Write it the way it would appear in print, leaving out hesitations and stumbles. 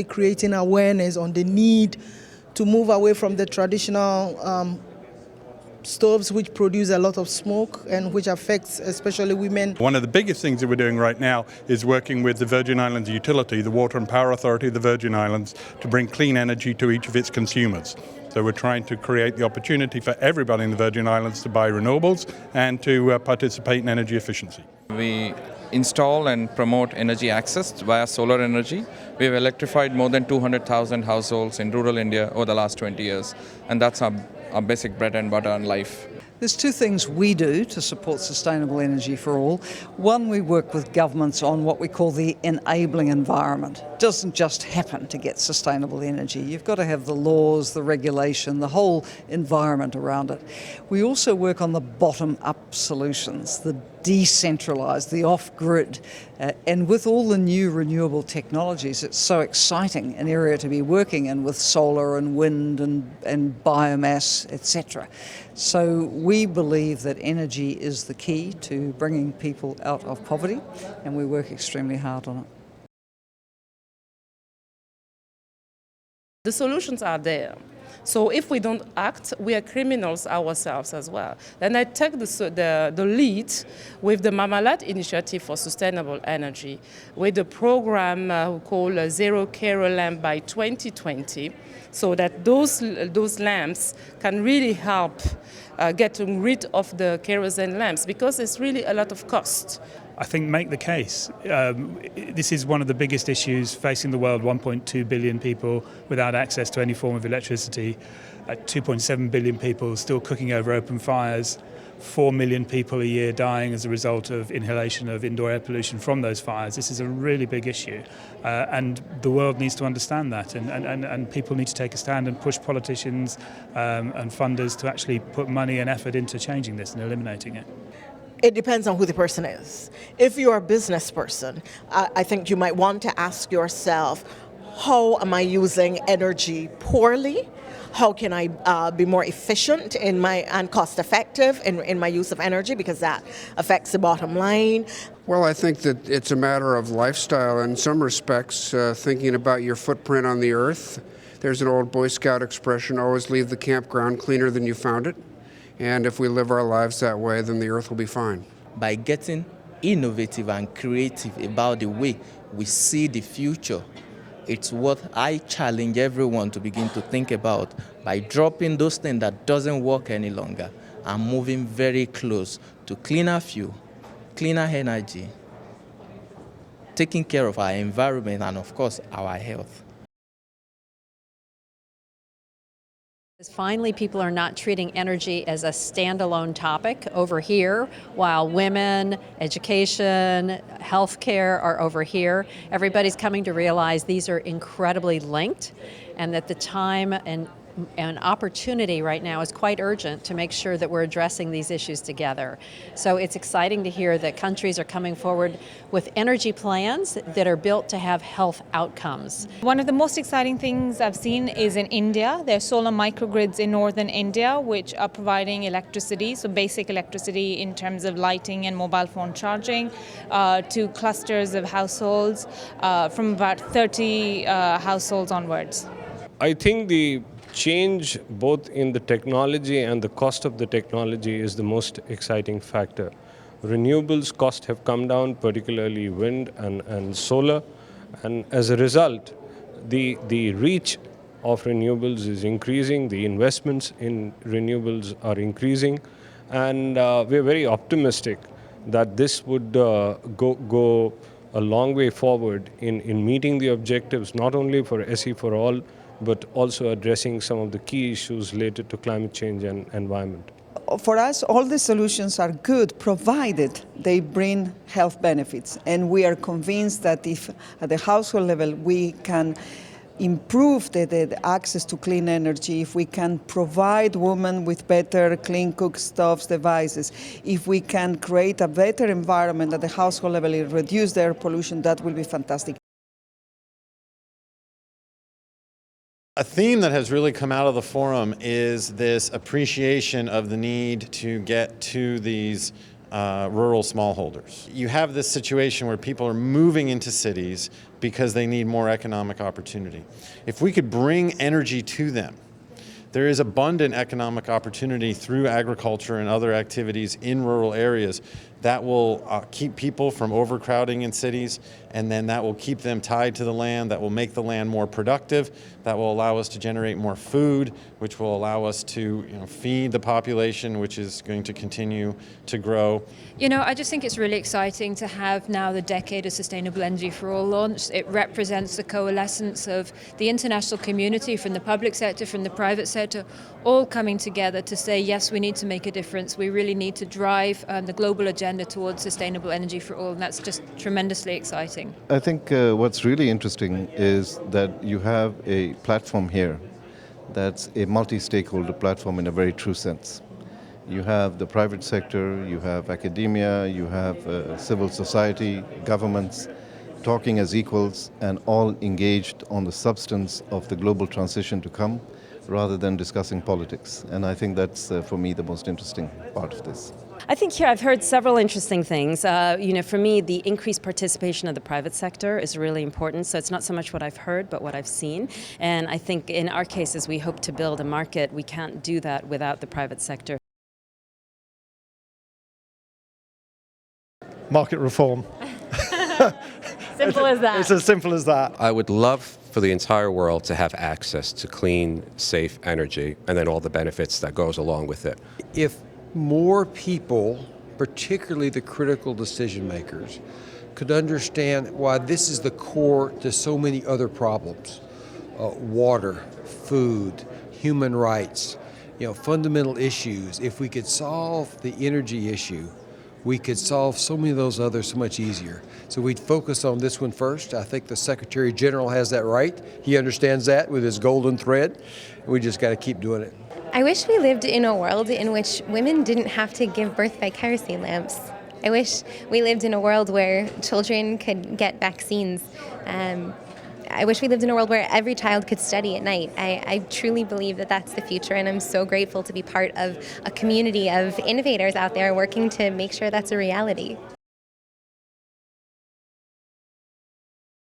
Creating awareness on the need to move away from the traditional stoves which produce a lot of smoke and which affects especially women. One of the biggest things that we're doing right now is working with the Virgin Islands utility, the Water and Power Authority of the Virgin Islands, to bring clean energy to each of its consumers. So we're trying to create the opportunity for everybody in the Virgin Islands to buy renewables and to participate in energy efficiency. We install and promote energy access via solar energy. We have electrified more than 200,000 households in rural India over the last 20 years, and that's our basic bread and butter in life. There's two things we do to support sustainable energy for all. One, we work with governments on what we call the enabling environment. It doesn't just happen to get sustainable energy. You've got to have the laws, the regulation, the whole environment around it. We also work on the bottom-up solutions, the decentralised, the off-grid. And with all the new renewable technologies, it's so exciting an area to be working in with solar and wind and biomass, etc. So we believe that energy is the key to bringing people out of poverty, and we work extremely hard on it. The solutions are there. So if we don't act, we are criminals ourselves as well. Then I take the lead with the Mamalat Initiative for Sustainable Energy, with the program called Zero Kerosene Lamp by 2020, so that those lamps can really help getting rid of the kerosene lamps, because it's really a lot of cost. I think make the case. This is one of the biggest issues facing the world, 1.2 billion people without access to any form of electricity, 2.7 billion people still cooking over open fires, 4 million people a year dying as a result of inhalation of indoor air pollution from those fires. This is a really big issue, and the world needs to understand that, and people need to take a stand and push politicians and funders to actually put money and effort into changing this and eliminating it. It depends on who the person is. If you're a business person, I think you might want to ask yourself, how am I using energy poorly? How can I be more efficient and cost effective in my use of energy, because that affects the bottom line? Well, I think that it's a matter of lifestyle in some respects, thinking about your footprint on the earth. There's an old Boy Scout expression, always leave the campground cleaner than you found it. And if we live our lives that way, then the earth will be fine. By getting innovative and creative about the way we see the future, it's what I challenge everyone to begin to think about, by dropping those things that doesn't work any longer and moving very close to cleaner fuel, cleaner energy, taking care of our environment and, of course, our health. Finally, people are not treating energy as a standalone topic over here, while women, education, healthcare are over here. Everybody's coming to realize these are incredibly linked, and that the time and opportunity right now is quite urgent to make sure that we're addressing these issues together. So it's exciting to hear that countries are coming forward with energy plans that are built to have health outcomes. One of the most exciting things I've seen is in India. There are solar microgrids in northern India which are providing electricity, so basic electricity in terms of lighting and mobile phone charging, to clusters of households from about 30 households onwards. I think the change both in the technology and the cost of the technology is the most exciting factor. Renewables costs have come down, particularly wind and solar, and as a result, the reach of renewables is increasing, the investments in renewables are increasing, and we're very optimistic that this would go a long way forward in meeting the objectives, not only for SE4ALL, but also addressing some of the key issues related to climate change and environment. For us, all the solutions are good, provided they bring health benefits. And we are convinced that if at the household level we can improve the access to clean energy, if we can provide women with better clean cook stoves devices, if we can create a better environment at the household level and reduce their pollution, that will be fantastic. A theme that has really come out of the forum is this appreciation of the need to get to these rural smallholders. You have this situation where people are moving into cities because they need more economic opportunity. If we could bring energy to them, there is abundant economic opportunity through agriculture and other activities in rural areas that will keep people from overcrowding in cities, and then that will keep them tied to the land, that will make the land more productive, that will allow us to generate more food, which will allow us to feed the population, which is going to continue to grow. I just think it's really exciting to have now the Decade of Sustainable Energy for All launched. It represents the coalescence of the international community, from the public sector, from the private sector, all coming together to say, yes, we need to make a difference. We really need to drive the global agenda towards sustainable energy for all, and that's just tremendously exciting. I think what's really interesting is that you have a platform here that's a multi-stakeholder platform in a very true sense. You have the private sector, you have academia, you have civil society, governments, talking as equals and all engaged on the substance of the global transition to come, rather than discussing politics. And I think that's, for me, the most interesting part of this. I think here I've heard several interesting things. For me, the increased participation of the private sector is really important. So it's not so much what I've heard, but what I've seen. And I think in our cases, we hope to build a market. We can't do that without the private sector. Market reform. Simple as that. It's as simple as that. I would love for the entire world to have access to clean, safe energy, and then all the benefits that goes along with it. If more people, particularly the critical decision makers, could understand why this is the core to so many other problems, water, food, human rights, fundamental issues. If we could solve the energy issue, we could solve so many of those others so much easier. So we'd focus on this one first. I think the Secretary General has that right. He understands that with his golden thread. We just got to keep doing it. I wish we lived in a world in which women didn't have to give birth by kerosene lamps. I wish we lived in a world where children could get vaccines. I wish we lived in a world where every child could study at night. I truly believe that that's the future, and I'm so grateful to be part of a community of innovators out there working to make sure that's a reality.